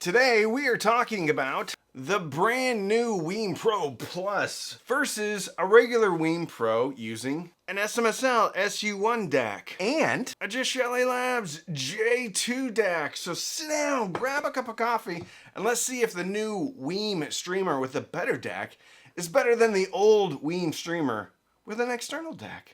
Today we are talking about the brand new Wiim Pro Plus versus a regular Wiim Pro using an SMSL SU1 DAC and a Geshelli Labs J2 DAC. So sit down, grab a cup of coffee, and let's see if the new Wiim streamer with the better DAC is better than the old Wiim streamer with an external DAC.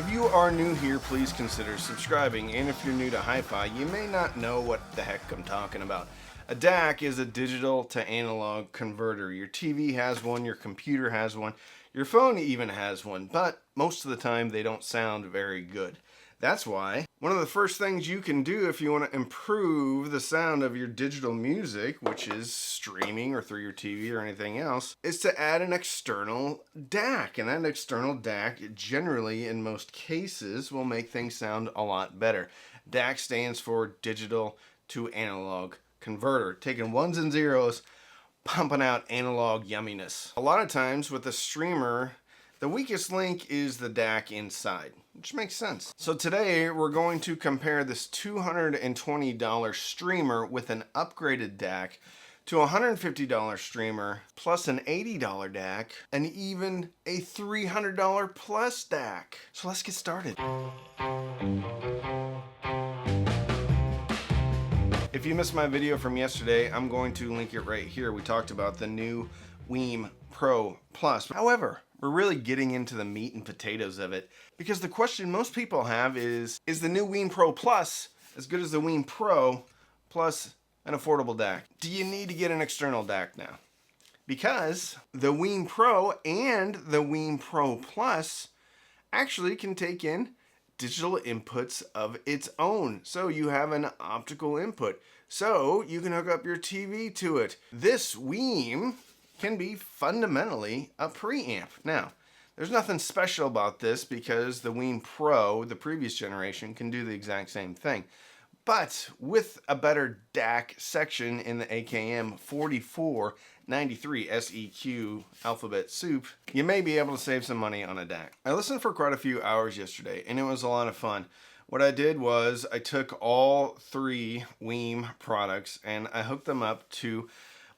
If you are new here, please consider subscribing, and if you're new to hi-fi, you may not know what the heck I'm talking about. A DAC is a digital to analog converter. Your TV has one, your computer has one, your phone even has one, but most of the time they don't sound very good. That's why one of the first things you can do if you want to improve the sound of your digital music, which is streaming or through your TV or anything else, is to add an external DAC. And that external DAC generally, in most cases, will make things sound a lot better. DAC stands for digital to analog converter, taking ones and zeros, pumping out analog yumminess. A lot of times with a streamer, the weakest link is the DAC inside, which makes sense. So today we're going to compare this $220 streamer with an upgraded DAC to a $150 streamer plus an $80 DAC and even a $300 plus DAC. So let's get started. If you missed my video from yesterday, I'm going to link it right here. We talked about the new Wiim Pro Plus. However, we're really getting into the meat and potatoes of it because the question most people have is the new Wiim Pro Plus as good as the Wiim Pro plus an affordable DAC? Do you need to get an external DAC now? Because the Wiim Pro and the Wiim Pro Plus actually can take in digital inputs of its own. So you have an optical input. So you can hook up your TV to it. This Wiim can be fundamentally a preamp. Now, there's nothing special about this because the Wiim Pro, the previous generation, can do the exact same thing. But with a better DAC section in the AKM 4493 SEQ alphabet soup, you may be able to save some money on a DAC. I listened for quite a few hours yesterday, and it was a lot of fun. What I did was I took all three Wiim products and I hooked them up to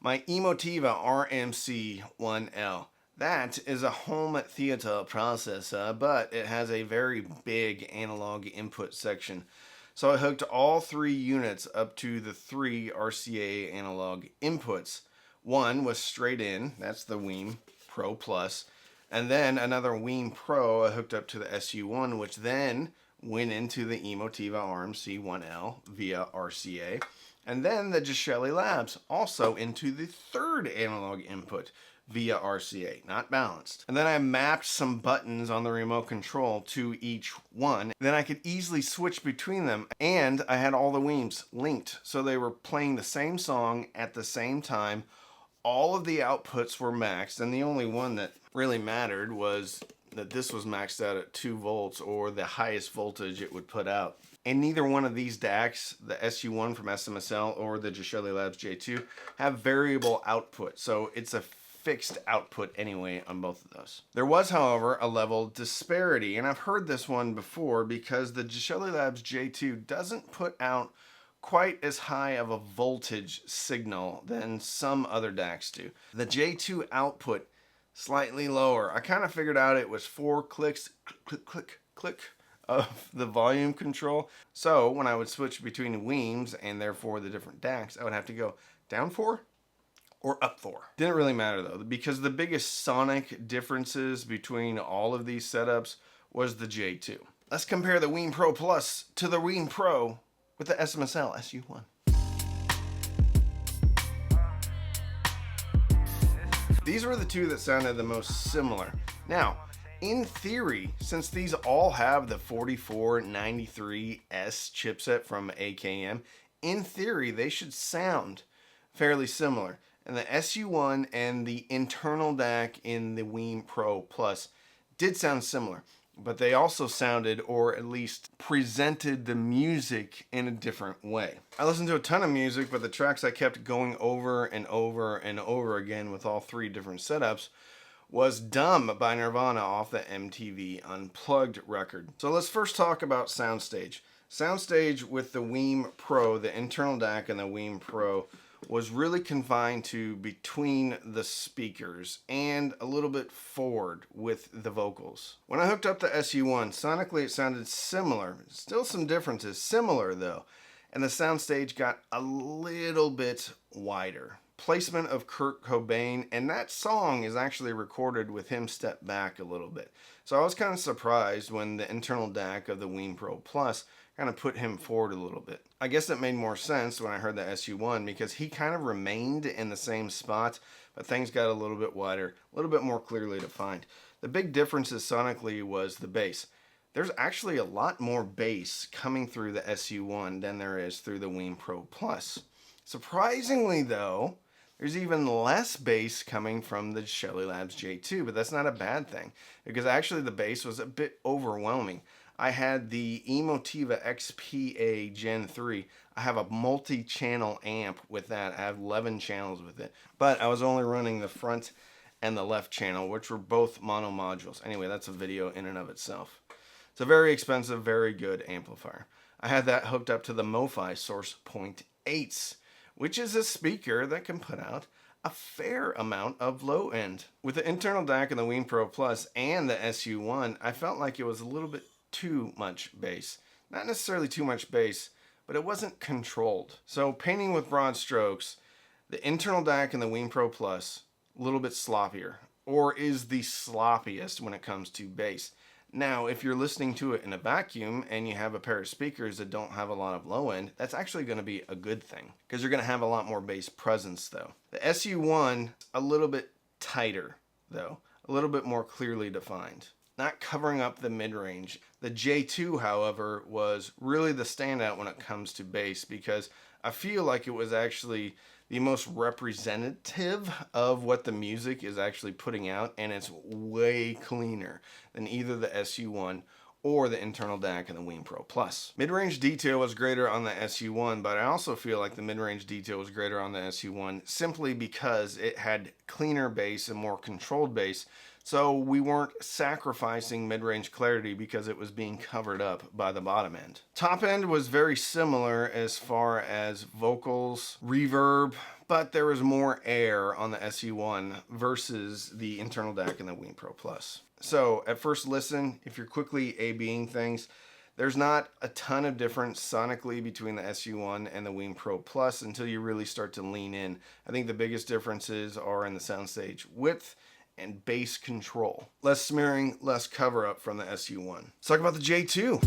my Emotiva RMC1L. That is a home theater processor, but it has a very big analog input section. So I hooked all three units up to the three RCA analog inputs. One was straight in, that's the Wiim Pro Plus, and then another Wiim Pro I hooked up to the SU1, which then went into the Emotiva RMC1L via RCA. And then the Geshelli Labs also into the third analog input via RCA, not balanced. And then I mapped some buttons on the remote control to each one. Then I could easily switch between them, and I had all the Wiims linked, so they were playing the same song at the same time. All of the outputs were maxed, and the only one that really mattered was that this was maxed out at 2 volts or the highest voltage it would put out. And neither one of these DACs, the SU1 from SMSL or the Geshelli Labs J2, have variable output. So it's a fixed output anyway on both of those. There was, however, a level disparity, and I've heard this one before because the Geshelli Labs J2 doesn't put out quite as high of a voltage signal than some other DACs do. The J2 output slightly lower. I kind of figured out it was 4 clicks, click, click, click of the volume control. So when I would switch between Wiims and therefore the different DACs, I would have to go down 4 or up 4. Didn't really matter though, because the biggest sonic differences between all of these setups was the J2. Let's compare the Wiim Pro Plus to the Wiim Pro with the SMSL SU1. These were the two that sounded the most similar. Now, in theory, since these all have the 4493S chipset from AKM, in theory, they should sound fairly similar. And the SU1 and the internal DAC in the Wiim Pro Plus did sound similar, but they also sounded, or at least presented the music in a different way. I listened to a ton of music, but the tracks I kept going over and over and over again with all three different setups was Dumb by Nirvana off the MTV Unplugged record. So let's first talk about Soundstage. Soundstage with the Wiim Pro, the internal DAC and the Wiim Pro, was really confined to between the speakers and a little bit forward with the vocals. When I hooked up the SU1, sonically it sounded similar. Still some differences, similar though. And the soundstage got a little bit wider. Placement of Kurt Cobain, and that song is actually recorded with him stepped back a little bit. So I was kind of surprised when the internal DAC of the Wiim Pro Plus kind of put him forward a little bit. I guess it made more sense when I heard the SU1 because he kind of remained in the same spot, but things got a little bit wider, a little bit more clearly defined. The big differences sonically was the bass. There's actually a lot more bass coming through the SU1 than there is through the Wiim Pro Plus. Surprisingly though, there's even less bass coming from the Geshelli Labs J2, but that's not a bad thing because actually the bass was a bit overwhelming. I had the Emotiva XPA Gen 3. I have a multi-channel amp with that. I have 11 channels with it, but I was only running the front and the left channel, which were both mono modules. Anyway, that's a video in and of itself. It's a very expensive, very good amplifier. I had that hooked up to the MoFi Source Point 8s, which is a speaker that can put out a fair amount of low end. With the internal DAC and the Wiim Pro Plus and the SU1, I felt like it was a little bit too much bass. Not necessarily too much bass, but it wasn't controlled. So painting with broad strokes, the internal DAC and the Wiim Pro Plus, a little bit sloppier, or is the sloppiest when it comes to bass. Now, if you're listening to it in a vacuum and you have a pair of speakers that don't have a lot of low end, that's actually going to be a good thing because you're going to have a lot more bass presence though. The SU1, a little bit tighter though, a little bit more clearly defined. Not covering up the mid-range. The J2, however, was really the standout when it comes to bass because I feel like it was actually the most representative of what the music is actually putting out, and it's way cleaner than either the SU1 or the internal DAC and the Wiim Pro Plus. Mid-range detail was greater on the SU1, but I also feel like the mid-range detail was greater on the SU1 simply because it had cleaner bass and more controlled bass. So we weren't sacrificing mid-range clarity because it was being covered up by the bottom end. Top end was very similar as far as vocals, reverb, but there was more air on the SU1 versus the internal DAC and the Wiim Pro Plus. So at first listen, if you're quickly A/Bing things, there's not a ton of difference sonically between the SU1 and the Wiim Pro Plus until you really start to lean in. I think the biggest differences are in the soundstage width and bass control. Less smearing, less cover up from the SU1. Let's talk about the J2.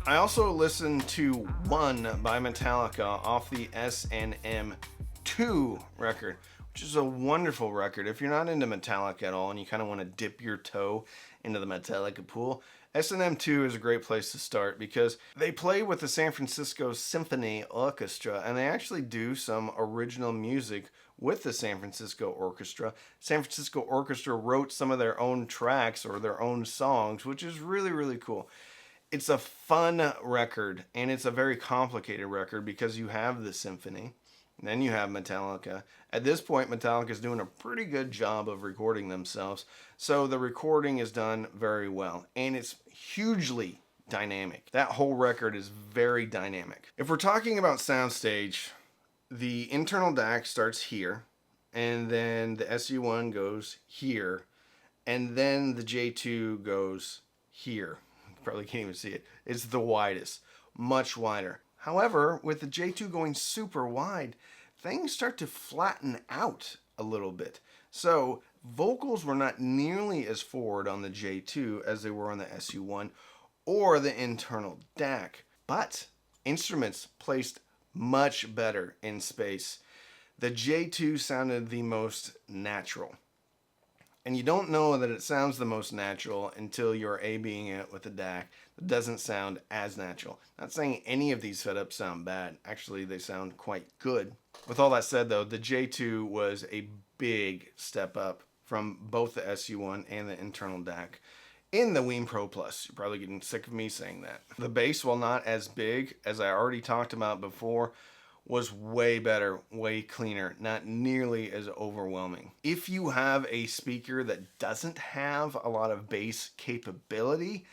I also listened to One by Metallica off the SNM2 record, which is a wonderful record. If you're not into Metallica at all and you kind of want to dip your toe into the Metallica pool, SNM2 is a great place to start because they play with the San Francisco Symphony Orchestra and they actually do some original music with the San Francisco Orchestra. San Francisco Orchestra wrote some of their own tracks or their own songs, which is really, really cool. It's a fun record and it's a very complicated record because you have the symphony. And then you have Metallica. At this point, Metallica is doing a pretty good job of recording themselves. So the recording is done very well. And it's hugely dynamic. That whole record is very dynamic. If we're talking about soundstage, the internal DAC starts here. And then the SU1 goes here. And then the J2 goes here. You probably can't even see it. It's the widest. Much wider. However, with the J2 going super wide, things start to flatten out a little bit. So vocals were not nearly as forward on the J2 as they were on the SU1 or the internal DAC, but instruments placed much better in space. The J2 sounded the most natural. And you don't know that it sounds the most natural until you're A/Bing it with a DAC that doesn't sound as natural. Not saying any of these setups sound bad. Actually, they sound quite good. With all that said though, the J2 was a big step up from both the SU1 and the internal DAC in the Wiim Pro Plus. You're probably getting sick of me saying that. The bass, while not as big as I already talked about before, was way better, way cleaner, not nearly as overwhelming. If you have a speaker that doesn't have a lot of bass capability,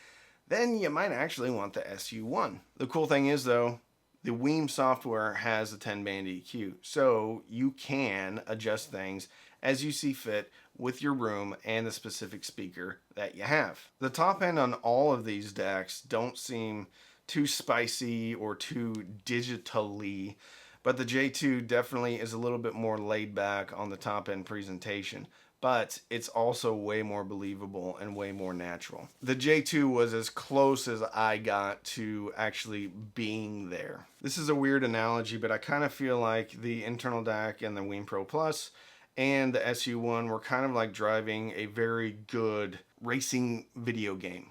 then you might actually want the SU1. The cool thing is though, the Wiim software has a 10-band EQ, so you can adjust things as you see fit with your room and the specific speaker that you have. The top end on all of these DACs don't seem too spicy or too digitally, but the J2 definitely is a little bit more laid back on the top end presentation, but it's also way more believable and way more natural. The J2 was as close as I got to actually being there. This is a weird analogy, but I kind of feel like the internal DAC and the Wiim Pro Plus and the SU1 were kind of like driving a very good racing video game,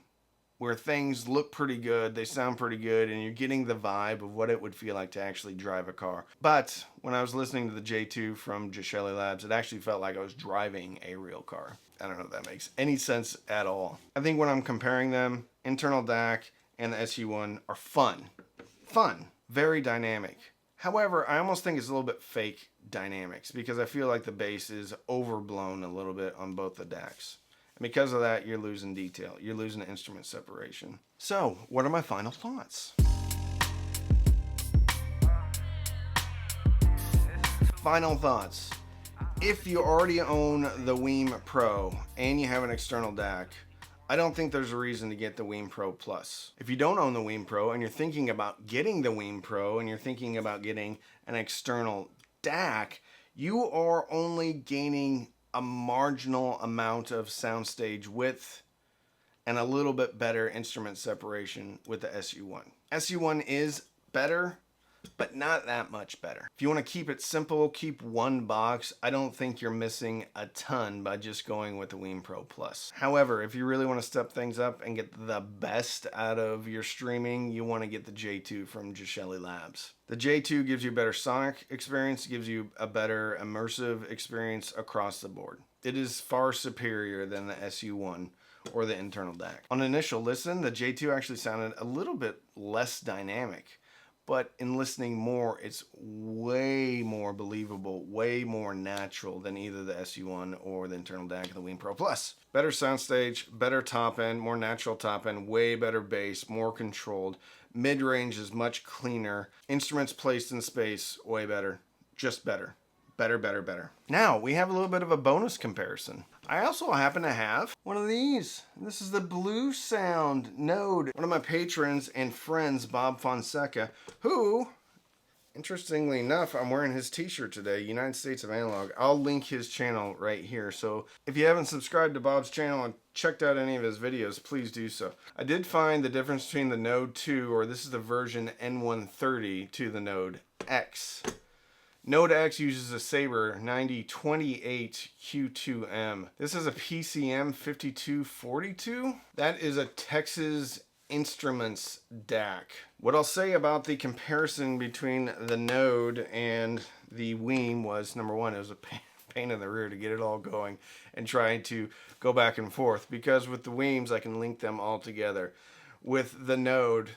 where things look pretty good, they sound pretty good, and you're getting the vibe of what it would feel like to actually drive a car. But when I was listening to the J2 from Geshelli Labs, it actually felt like I was driving a real car. I don't know if that makes any sense at all. I think when I'm comparing them, internal DAC and the SU1 are fun, very dynamic. However, I almost think it's a little bit fake dynamics because I feel like the bass is overblown a little bit on both the DACs. Because of that, you're losing detail. You're losing instrument separation. So, what are my final thoughts? Final thoughts. If you already own the Wiim Pro and you have an external DAC, I don't think there's a reason to get the Wiim Pro Plus. If you don't own the Wiim Pro and you're thinking about getting the Wiim Pro and you're thinking about getting an external DAC, you are only gaining a marginal amount of soundstage width and a little bit better instrument separation with the SU1. SU1 is better, but not that much better. If you want to keep it simple, keep one box, I don't think you're missing a ton by just going with the Wiim Pro Plus. However, if you really want to step things up and get the best out of your streaming, you want to get the J2 from Geshelli Labs. The J2 gives you a better sonic experience, gives you a better immersive experience across the board. It is far superior than the SU1 or the internal DAC. On initial listen, the J2 actually sounded a little bit less dynamic. But in listening more, it's way more believable, way more natural than either the SU1 or the internal DAC of the Wiim Pro Plus. Better soundstage, better top end, more natural top end, way better bass, more controlled. Mid-range is much cleaner. Instruments placed in space, way better. Just better. Better. Now, we have a little bit of a bonus comparison. I also happen to have one of these. This is the Bluesound Node. One of my patrons and friends, Bob Fonseca, who, interestingly enough, I'm wearing his t-shirt today, United States of Analog. I'll link his channel right here. So if you haven't subscribed to Bob's channel and checked out any of his videos, please do so. I did find the difference between the Node 2, or this is the version N130, to the Node X. Node X uses a Sabre 9028 Q2M. This is a PCM 5242. That is a Texas Instruments DAC. What I'll say about the comparison between the Node and the Wiim was, number one, it was a pain in the rear to get it all going and trying to go back and forth, because with the Wiims I can link them all together. With the Node,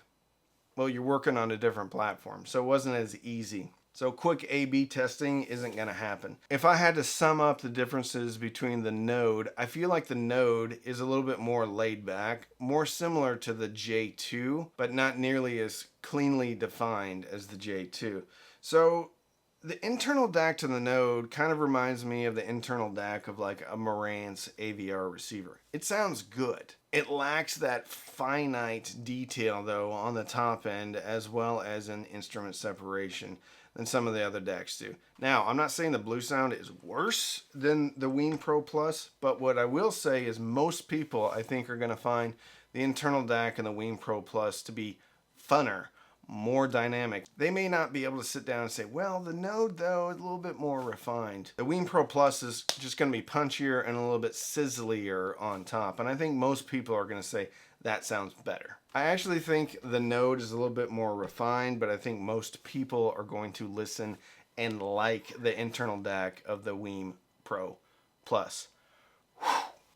well, you're working on a different platform, so it wasn't as easy. So quick A/B testing isn't going to happen. If I had to sum up the differences between the Node, I feel like the Node is a little bit more laid back, more similar to the J2, but not nearly as cleanly defined as the J2. So the internal DAC to the Node kind of reminds me of the internal DAC of like a Marantz AVR receiver. It sounds good. It lacks that finite detail though on the top end, as well as an instrument separation than some of the other DACs do. Now, I'm not saying the Bluesound is worse than the Wiim Pro Plus, but what I will say is most people, I think, are going to find the internal DAC and the Wiim Pro Plus to be funner, more dynamic. They may not be able to sit down and say, well, the Node though is a little bit more refined. The Wiim Pro Plus is just going to be punchier and a little bit sizzlier on top. And I think most people are going to say that sounds better. I actually think the Node is a little bit more refined, but I think most people are going to listen and like the internal DAC of the Wiim Pro Plus.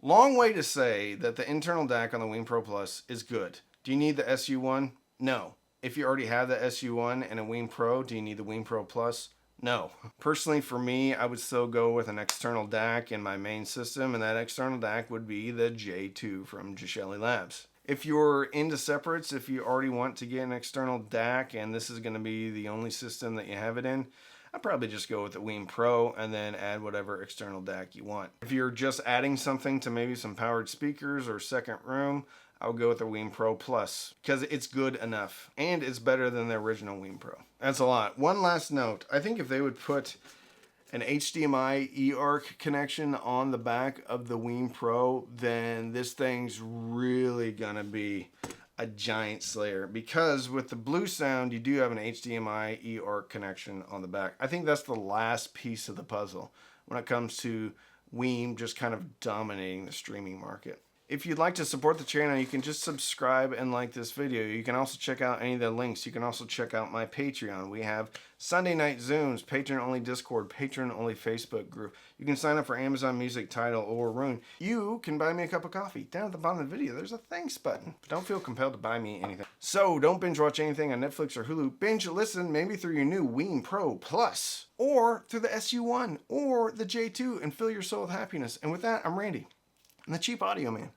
Long way to say that the internal DAC on the Wiim Pro Plus is good. Do you need the SU1? No. If you already have the SU1 and a Wiim Pro, do you need the Wiim Pro Plus? No. Personally, for me, I would still go with an external DAC in my main system, and that external DAC would be the J2 from Geshelli Labs. If you're into separates, if you already want to get an external DAC and this is going to be the only system that you have it in, I'd probably just go with the Wiim Pro and then add whatever external DAC you want. If you're just adding something to maybe some powered speakers or second room, I'll go with the Wiim Pro Plus because it's good enough and it's better than the original Wiim Pro. That's a lot. One last note. I think if they would put an HDMI eARC connection on the back of the Wiim Pro, then this thing's really gonna be a giant slayer, because with the Bluesound you do have an HDMI eARC connection on the back. I think that's the last piece of the puzzle when it comes to Wiim just kind of dominating the streaming market. If you'd like to support the channel, you can just subscribe and like this video. You can also check out any of the links. You can also check out my Patreon. We have Sunday night Zooms, Patreon-only Discord, Patreon-only Facebook group. You can sign up for Amazon Music, Tidal, or Roon. You can buy me a cup of coffee. Down at the bottom of the video, there's a thanks button. But don't feel compelled to buy me anything. So don't binge watch anything on Netflix or Hulu. Binge listen maybe through your new Wiim Pro Plus, or through the SU1, or the J2, and fill your soul with happiness. And with that, I'm Randy, I'm the Cheap Audio Man.